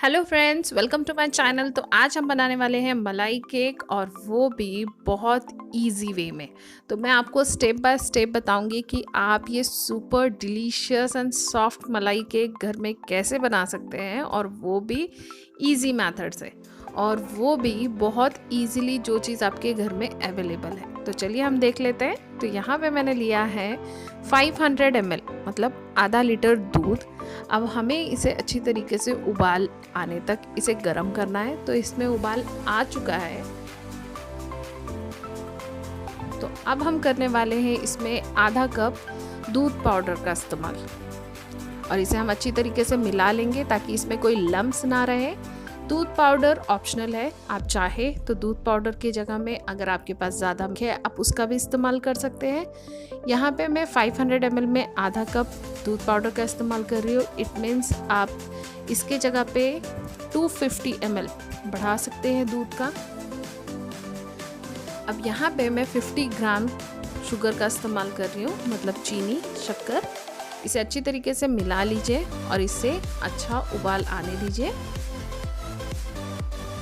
Hello friends, welcome to my channel. तो आज हम बनाने वाले हैं मलाई केक, और वो भी बहुत इजी वे में। तो मैं आपको स्टेप बाय स्टेप बताऊंगी कि आप ये सुपर डिलीशियस एंड सॉफ्ट मलाई केक घर में कैसे बना सकते हैं, और वो भी इजी मेथड से, और वो भी बहुत इजीली, जो चीज़ आपके घर में अवेलेबल है। तो चलिए हम देख लेते हैं। तो यहाँ पे मैंने लिया है 500 ml, मतलब आधा लीटर दूध। अब हमें इसे अच्छी तरीके से उबाल आने तक इसे गर्म करना है। तो इसमें उबाल आ चुका है, तो अब हम करने वाले हैं इसमें आधा कप दूध पाउडर का इस्तेमाल, और इसे हम अच्छी तरीके से मिला लेंगे ताकि इसमें कोई लम्स ना रहे। दूध पाउडर ऑप्शनल है, आप चाहे तो दूध पाउडर की जगह में अगर आपके पास ज़्यादा है आप उसका भी इस्तेमाल कर सकते हैं। यहाँ पे मैं 500 ml में आधा कप दूध पाउडर का इस्तेमाल कर रही हूँ। इट मीन्स आप इसके जगह पे 250 ml बढ़ा सकते हैं दूध का। अब यहाँ पे मैं 50 ग्राम शुगर का इस्तेमाल कर रही हूँ, मतलब चीनी, शक्कर। इसे अच्छी तरीके से मिला लीजिए और इसे अच्छा उबाल आने दीजिए।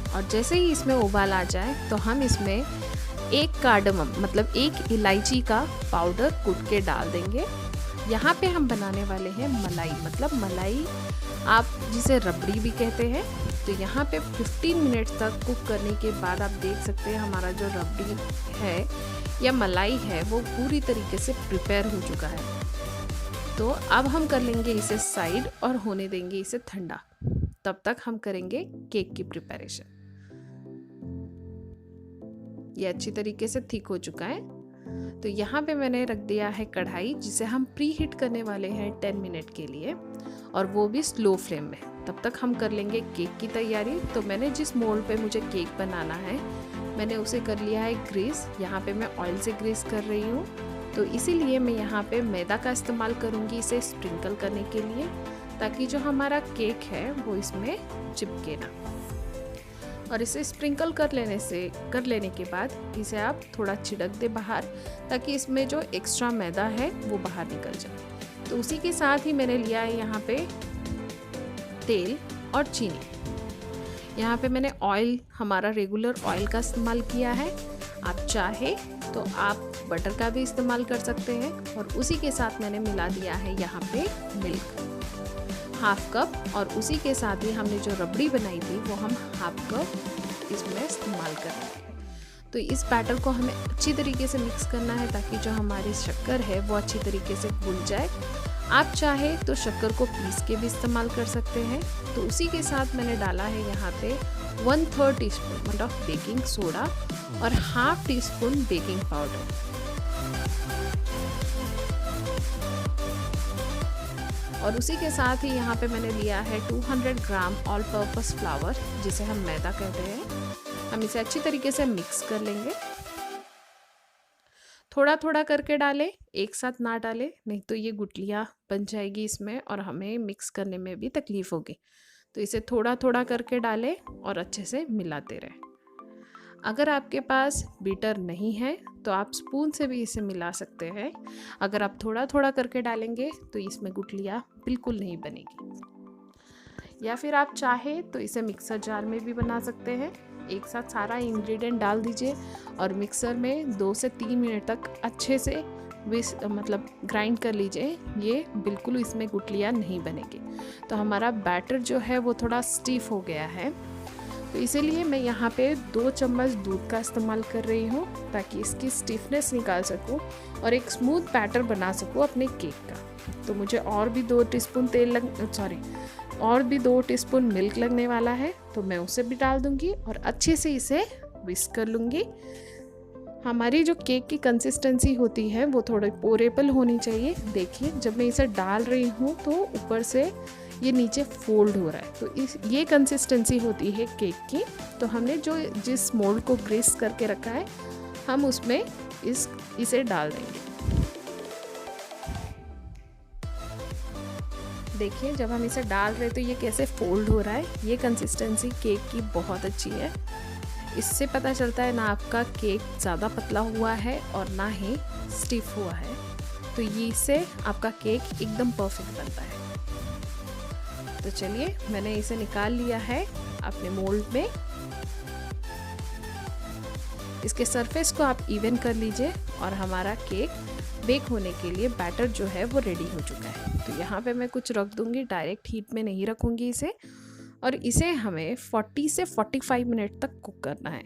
और जैसे ही इसमें उबाल आ जाए तो हम इसमें एक कार्डमम, मतलब एक इलायची का पाउडर कूट के डाल देंगे। यहाँ पे हम बनाने वाले हैं मलाई, मतलब मलाई आप जिसे रबड़ी भी कहते हैं। तो यहाँ पे 15 मिनट तक कुक करने के बाद आप देख सकते हैं हमारा जो रबड़ी है या मलाई है वो पूरी तरीके से प्रिपेयर हो चुका है। तो अब हम कर लेंगे इसे साइड और होने देंगे इसे ठंडा। तब तक हम करेंगे केक की प्रिपरेशन। ये अच्छी तरीके से थिक हो चुका है। तो यहाँ पे मैंने रख दिया है कढ़ाई, जिसे हम प्री हीट करने वाले हैं 10 मिनट के लिए, और वो भी स्लो फ्लेम में। तब तक हम कर लेंगे केक की तैयारी। तो मैंने जिस मोल्ड पे मुझे केक बनाना है मैंने उसे कर लिया है ग्रीस। यहाँ पे मैं ऑयल से ग्रीस कर रही हूँ। तो इसीलिए मैं यहाँ पे मैदा का इस्तेमाल करूँगी इसे स्प्रिंकल करने के लिए, ताकि जो हमारा केक है वो इसमें चिपके ना। और इसे स्प्रिंकल कर लेने के बाद इसे आप थोड़ा छिड़क दे बाहर, ताकि इसमें जो एक्स्ट्रा मैदा है वो बाहर निकल जाए। तो उसी के साथ ही मैंने लिया है यहाँ पे तेल और चीनी। यहाँ पे मैंने ऑयल, हमारा रेगुलर ऑयल का इस्तेमाल किया है। आप चाहे तो आप बटर का भी इस्तेमाल कर सकते हैं। और उसी के साथ मैंने मिला दिया है यहाँ पे मिल्क, हाफ कप। और उसी के साथ ही हमने जो रबड़ी बनाई थी वो हम हाफ कप इसमें इस्तेमाल कर रहे हैं। तो इस बैटर को हमें अच्छी तरीके से मिक्स करना है ताकि जो हमारी शक्कर है वो अच्छी तरीके से घुल जाए। आप चाहे तो शक्कर को पीस के भी इस्तेमाल कर सकते हैं। तो उसी के साथ मैंने डाला है यहाँ पे 1/3 टीस्पून मतलब बेकिंग सोडा और half tea spoon baking powder. और उसी के साथ ही यहाँ पे मैंने लिया है 200 ग्राम ऑल पर्पस फ्लावर, जिसे हम मैदा कहते हैं। हम इसे अच्छी तरीके से मिक्स कर लेंगे। थोड़ा थोड़ा करके डालें, एक साथ ना डालें, नहीं तो ये गुठलियाँ बन जाएगी इसमें और हमें मिक्स करने में भी तकलीफ होगी। तो इसे थोड़ा थोड़ा करके डालें और अच्छे से मिलाते रहें। अगर आपके पास बीटर नहीं है तो आप स्पून से भी इसे मिला सकते हैं। अगर आप थोड़ा थोड़ा करके डालेंगे तो इसमें गुठलियाँ बिल्कुल नहीं बनेगी। या फिर आप चाहे तो इसे मिक्सर जार में भी बना सकते हैं। एक साथ सारा इंग्रेडिएंट डाल दीजिए और मिक्सर में 2 से 3 मिनट तक अच्छे से मतलब ग्राइंड कर लीजिए। ये बिल्कुल इसमें गुठलियाँ नहीं बनेगी। तो हमारा बैटर जो है वो थोड़ा स्टीफ हो गया है, तो इसीलिए मैं यहाँ पे 2 चम्मच दूध का इस्तेमाल कर रही हूँ ताकि इसकी स्टिफनेस निकाल सकूँ और एक स्मूथ बैटर बना सकूँ अपने केक का। तो मुझे और भी 2 टीस्पून और भी 2 टीस्पून मिल्क लगने वाला है, तो मैं उसे भी डाल दूँगी और अच्छे से इसे विस्क कर लूँगी। हमारी जो केक की कंसिस्टेंसी होती है वो थोड़ी पोरेबल होनी चाहिए। देखिए जब मैं इसे डाल रही हूँ तो ऊपर से ये नीचे फोल्ड हो रहा है, तो ये कंसिस्टेंसी होती है केक की। तो हमने जिस मोल्ड को ग्रीस करके रखा है हम उसमें इसे डाल देंगे। देखिए जब हम इसे डाल रहे तो ये कैसे फोल्ड हो रहा है। ये कंसिस्टेंसी केक की बहुत अच्छी है। इससे पता चलता है ना आपका केक ज़्यादा पतला हुआ है और ना ही स्टिफ हुआ है। तो ये इससे आपका केक एकदम परफेक्ट बनता है। तो चलिए मैंने इसे निकाल लिया है अपने मोल्ड में। इसके सरफेस को आप इवन कर लीजिए और हमारा केक बेक होने के लिए बैटर जो है वो रेडी हो चुका है। तो यहाँ पे मैं कुछ रख दूँगी, डायरेक्ट हीट में नहीं रखूँगी इसे। और इसे हमें 40 से 45 मिनट तक कुक करना है।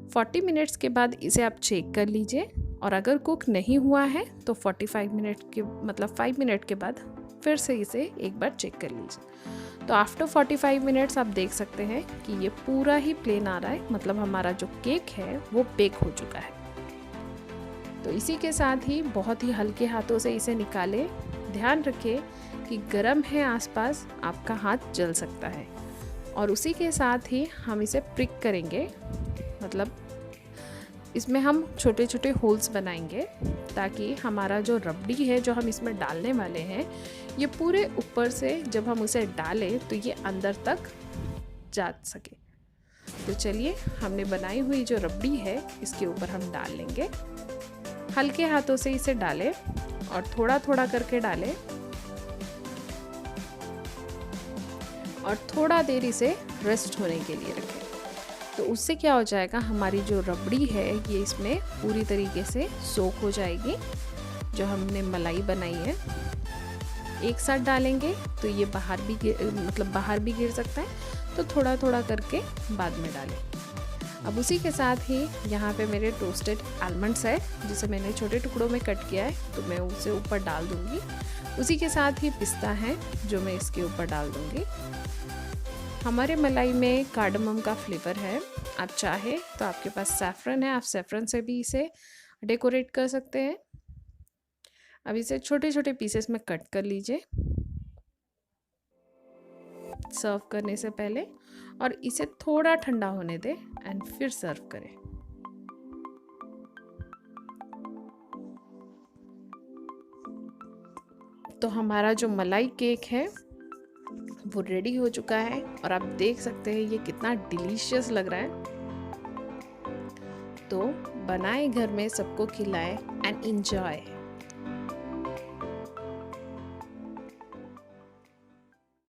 40 मिनट्स के बाद इसे आप चेक कर लीजिए और अगर कुक नहीं हुआ है तो 45 मिनट के मतलब 5 मिनट के बाद फिर से इसे एक बार चेक कर लीजिए। तो आफ्टर 45 मिनट्स आप देख सकते हैं कि ये पूरा ही प्लेन आ रहा है, मतलब हमारा जो केक है वो बेक हो चुका है। तो इसी के साथ ही बहुत ही हल्के हाथों से इसे निकालें। ध्यान रखें कि गर्म है आसपास, आपका हाथ जल सकता है। और उसी के साथ ही हम इसे प्रिक करेंगे, मतलब इसमें हम छोटे छोटे होल्स बनाएंगे ताकि हमारा जो रबड़ी है जो हम इसमें डालने वाले हैं ये पूरे ऊपर से जब हम उसे डालें तो ये अंदर तक जा सके। तो चलिए हमने बनाई हुई जो रबड़ी है इसके ऊपर हम डाल लेंगे। हल्के हाथों से इसे डालें और थोड़ा थोड़ा करके डालें और थोड़ा देर इसे रेस्ट होने के लिए रखें। तो उससे क्या हो जाएगा, हमारी जो रबड़ी है ये इसमें पूरी तरीके से सोक हो जाएगी। जो हमने मलाई बनाई है एक साथ डालेंगे तो ये बाहर भी गिर सकता है, तो थोड़ा थोड़ा करके बाद में डालें। अब उसी के साथ ही यहाँ पे मेरे टोस्टेड आलमंड्स है जिसे मैंने छोटे टुकड़ों में कट किया है, तो मैं उसे ऊपर डाल दूँगी। उसी के साथ ही पिस्ता है जो मैं इसके ऊपर डाल दूँगी। हमारे मलाई में कार्डमम का फ्लेवर है, आप चाहे तो आपके पास सैफरन है, आप सैफरन से भी इसे डेकोरेट कर सकते हैं। अब इसे छोटे छोटे पीसेस में कट कर लीजिए सर्व करने से पहले, और इसे थोड़ा ठंडा होने दें एंड फिर सर्व करें। तो हमारा जो मलाई केक है वो रेडी हो चुका है और आप देख सकते हैं ये कितना डिलीशियस लग रहा है। तो बनाएं घर में, सबको खिलाएं एंड एंजॉय।